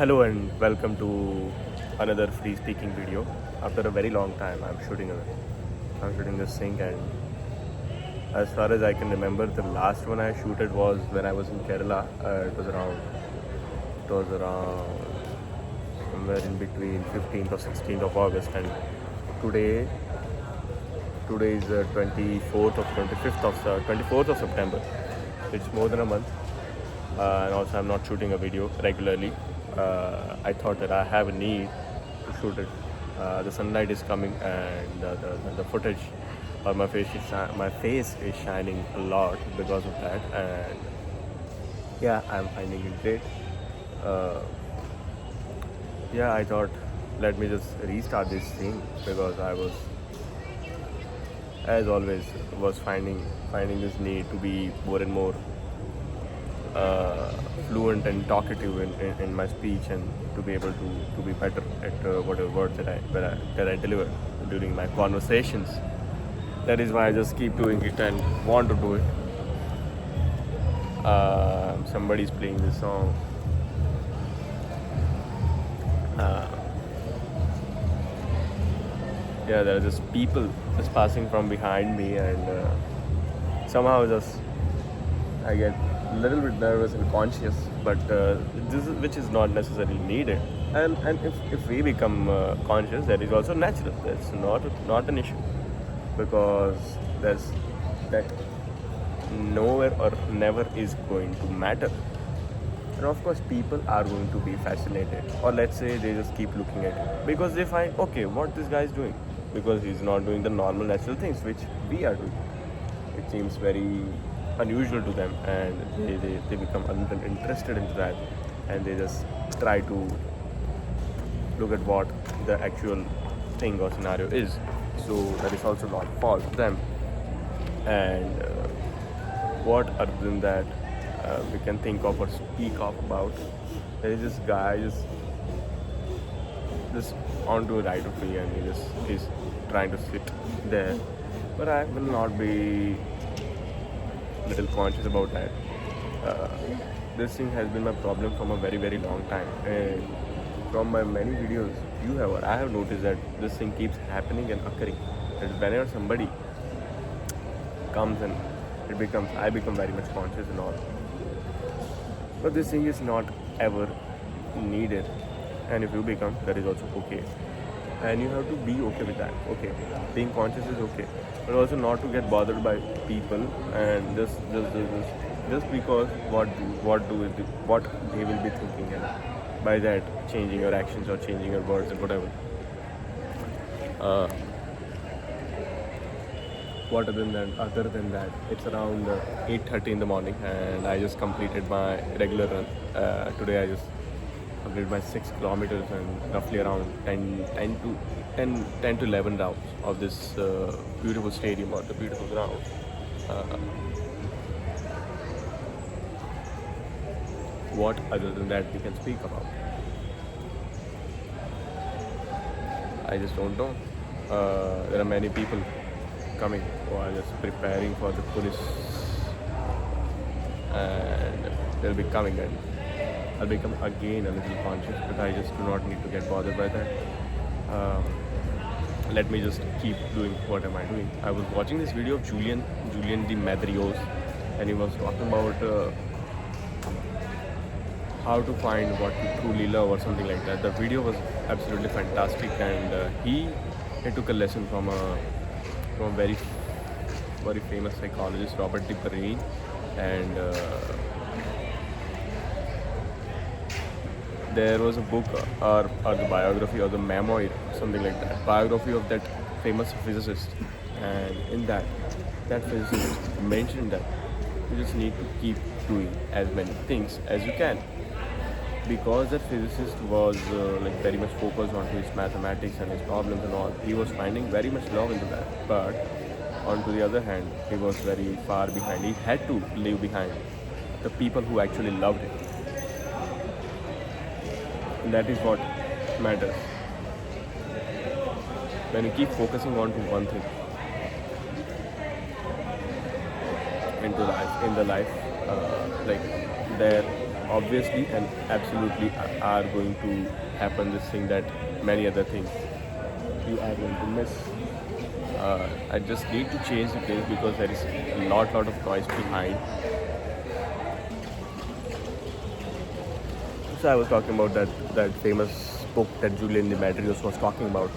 Hello and welcome to another free speaking video. After a very long time, I'm shooting this thing, and as far as I can remember, the last one I shooted was when I was in Kerala. It was around somewhere in between 15th or 16th of August, and today today is 24th of 25th of 24th of September. It's more than a month, and also I'm not shooting a video regularly. I thought that I have a need to shoot it. The sunlight is coming, and the footage or my face is shining a lot because of that, and yeah, I'm finding it great. Uh, yeah, I thought let me just restart this thing because I was, as always, was finding this need to be more and more uh, fluent and talkative in my speech, and to be able to be better at whatever words that I deliver during my conversations. That is why I just keep doing it and want to do it. Somebody's playing this song. Uh, yeah, there are just people just passing from behind me, and somehow just I get a little bit nervous and conscious, but which is not necessarily needed. And if we become conscious, that is also natural. That's not an issue, because there's that nowhere or never is going to matter. And of course, people are going to be fascinated, or let's say they just keep looking at it because they find, okay, what this guy is doing, because he's not doing the normal natural things which we are doing. It seems very unusual to them, and they become interested into that, and they just try to look at what the actual thing or scenario is. So that is also not fault of them. And what other than that we can think of or speak of about? There is this guy just onto the right of me, and he's trying to sit there, but I will not be little conscious about that. Uh, this thing has been my problem from a very very long time, and from my many videos I have noticed that this thing keeps happening and occurring. That whenever somebody comes, and I become very much conscious and all. But this thing is not ever needed, and if you become, that is also okay, and you have to be okay with that. Okay, being conscious is okay, but also not to get bothered by people, and just because what they will be thinking, and by that changing your actions or changing your words and whatever. Uh, what other than that, it's around 8:30 in the morning, and I just completed my regular run. Today I just completed my 6 kilometers and roughly around 10 to 11 rounds of this beautiful stadium or the beautiful ground. Uh, what other than that we can speak about? I just don't know. There are many people coming who are just preparing for the police, and they'll be coming, and I'll become again a little conscious, but I just do not need to get bothered by that. Um, Let me just keep doing what am I doing. I was watching this video of Julian de Madrios, and he was talking about how to find what you truly love or something like that. The video was absolutely fantastic, and he took a lesson from a very famous psychologist, Robert de Perrin, and there was a book or the biography or the memoir, something like that, biography of that famous physicist, and in that physicist mentioned that you just need to keep doing as many things as you can, because that physicist was like very much focused on his mathematics and his problems and all. He was finding very much love into that, but on to the other hand, he was very far behind. He had to leave behind the people who actually loved him, and that is what matters. When you keep focusing on to one thing in the life, like there obviously and absolutely are going to happen this thing that many other things you are going to miss. I just need to change the place because there is a lot of noise behind. So I was talking about that famous book that Julian de Madrios was talking about,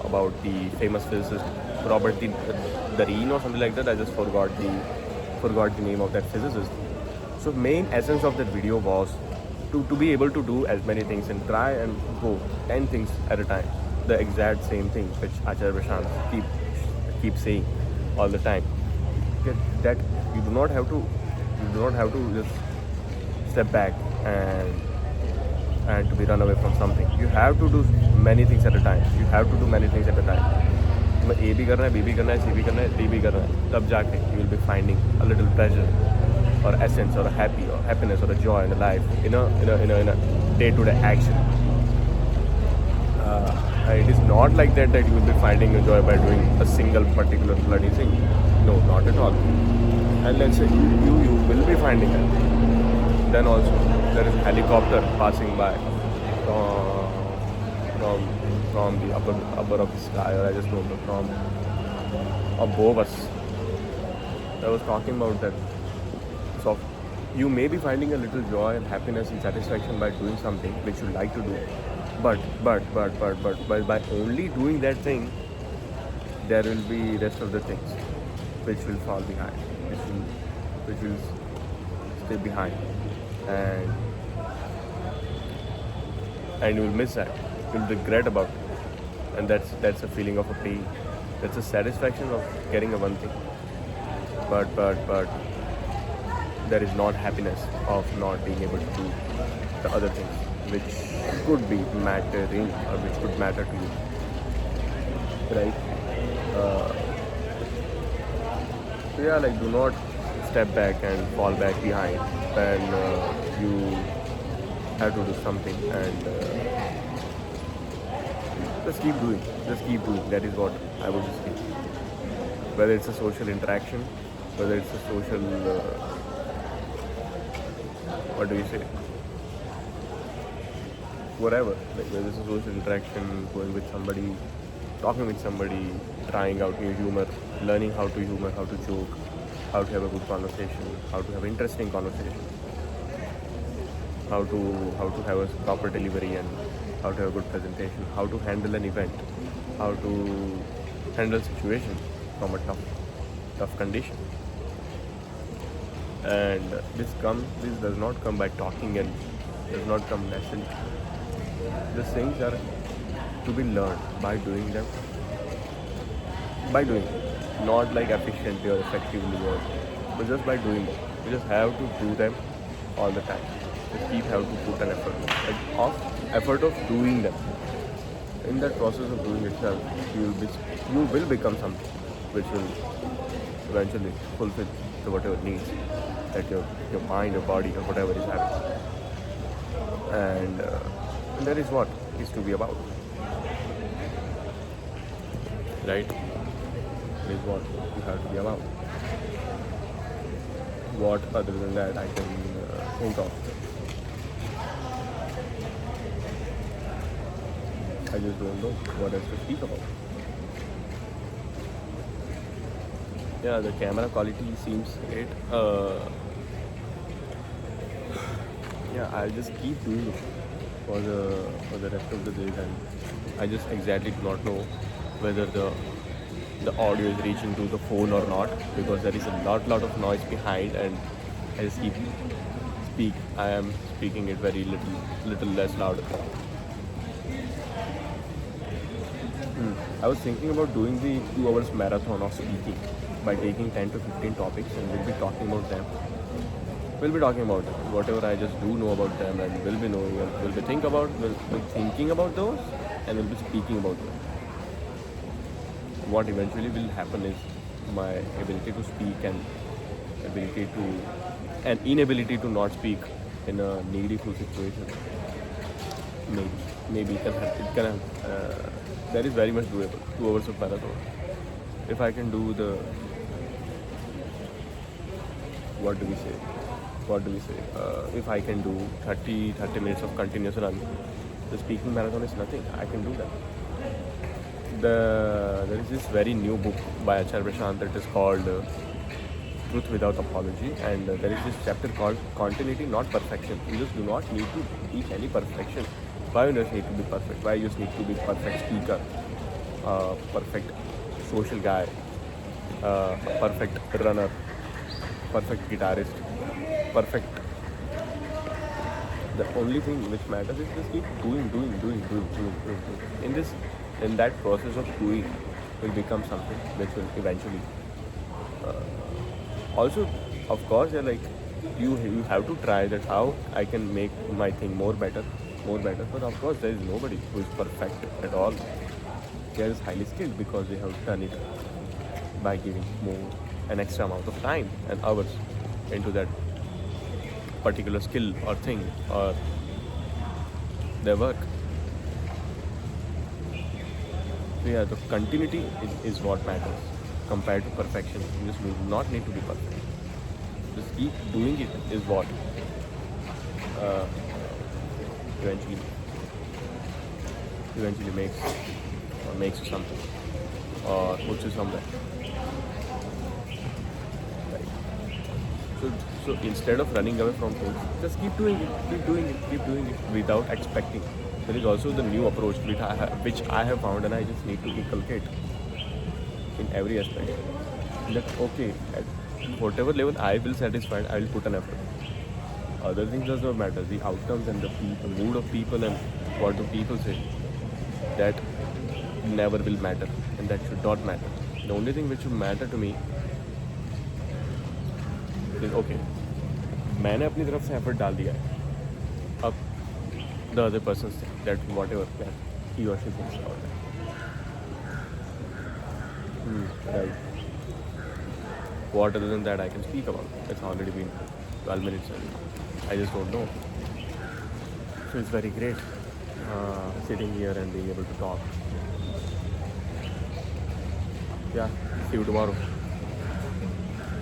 about the famous physicist Robert Darien or something like that. I just forgot the name of that physicist. So main essence of that video was to be able to do as many things and try and go 10 things at a time. The exact same thing which Acharya Prashant keep saying all the time. That you do not have to just step back and to be run away from something. You have to do many things at a time. You have to do many things at a time. तुम्हें A भी करना है, B भी करना है, C भी करना है, D भी करना है. तब जाके you will be finding a little pleasure or essence or a happiness or a joy in the life in a day-to-day action. It is not like that you will be finding a joy by doing a single particular bloody thing. No, not at all. And let's say you will be finding it. Then also there is a helicopter passing by from the upper of the sky, or I just don't know, from above us. I was talking about that. So you may be finding a little joy and happiness and satisfaction by doing something which you like to do, but by only doing that thing, there will be rest of the things which will fall behind, which will stay behind, and you will miss that. You'll regret about it, and that's a feeling of a pain. That's a satisfaction of getting a one thing, but there is not happiness of not being able to do the other things which could be mattering or which could matter to you, right? So yeah, like, do not step back and fall back behind when you have to do something, and just keep doing. That is what I would just say. Whether it's a social interaction, whether it's a social what do you say, whatever, like whether it's a social interaction, going with somebody, talking with somebody, trying out new humor, learning how to humor, how to joke, how to have a good conversation, how to have interesting conversation, how to have a proper delivery, and how to have a good presentation, how to handle an event, how to handle situation from a tough condition. And this does not come by talking and does not come naturally. These things are to be learned by doing them. By doing it. Not like efficiently or effectively, but just by doing them. You just have to do them all the time. Just have to put an effort of doing them. In that process of doing itself, you will become something which will eventually fulfill to whatever needs that your mind, your body, or whatever is having. And that is what is to be about, right? That is what you have to be about. What other than that I can think of? I just don't know what else to speak about. Yeah, the camera quality seems great. Yeah, I'll just keep doing it for the rest of the day, and I just exactly do not know whether the audio is reaching to the phone or not, because there is a lot of noise behind, and I just keep I am speaking it very little less louder. I was thinking about doing the 2 hours marathon of speaking by taking 10 to 15 topics, and we'll be talking about them. We'll be talking about whatever I just do know about them, and we'll be knowing, and we'll be thinking about those, and we'll be speaking about them. What eventually will happen is my ability to speak and inability to not speak in a needful situation. Maybe it can happen. That is very much doable. 2 hours of marathon. If I can do the, what do we say, what do we say? If I can do 30 minutes of continuous run, the speaking marathon is nothing. I can do that. There is this very new book by Acharya Prashant that is called Truth Without Apology, and there is this chapter called Continuity, Not Perfection. You just do not need to reach any perfection. Why you just need to be perfect? Why you just need to be perfect speaker, perfect social guy, a perfect runner, perfect guitarist, perfect. The only thing which matters is just keep doing. In that process of doing, will become something which will eventually. Also, of course, like you have to try that how I can make my thing more better. But of course, there is nobody who is perfect at all. They are highly skilled because they have done it by giving an extra amount of time and hours into that particular skill or thing or their work. So yeah, the continuity is what matters compared to perfection. You just do not need to be perfect. Just keep doing it is what uh, eventually makes you something or puts you somewhere. Right. So instead of running away from things, just keep doing it without expecting. There is also the new approach which I have found, and I just need to inculcate in every aspect. That okay, at whatever level I will satisfied, I will put an effort. Other things does not matter. The outcomes and the mood of people and what do people say, that never will matter, and that should not matter. The only thing which should matter to me is okay, मैंने अपनी तरफ से effort डाल दिया है. अब the other person say that whatever that he or she thinks about that. Right. What other than that I can speak about? It's already been 12 minutes and I just don't know. So it's very great sitting here and being able to talk. Yeah, see you tomorrow.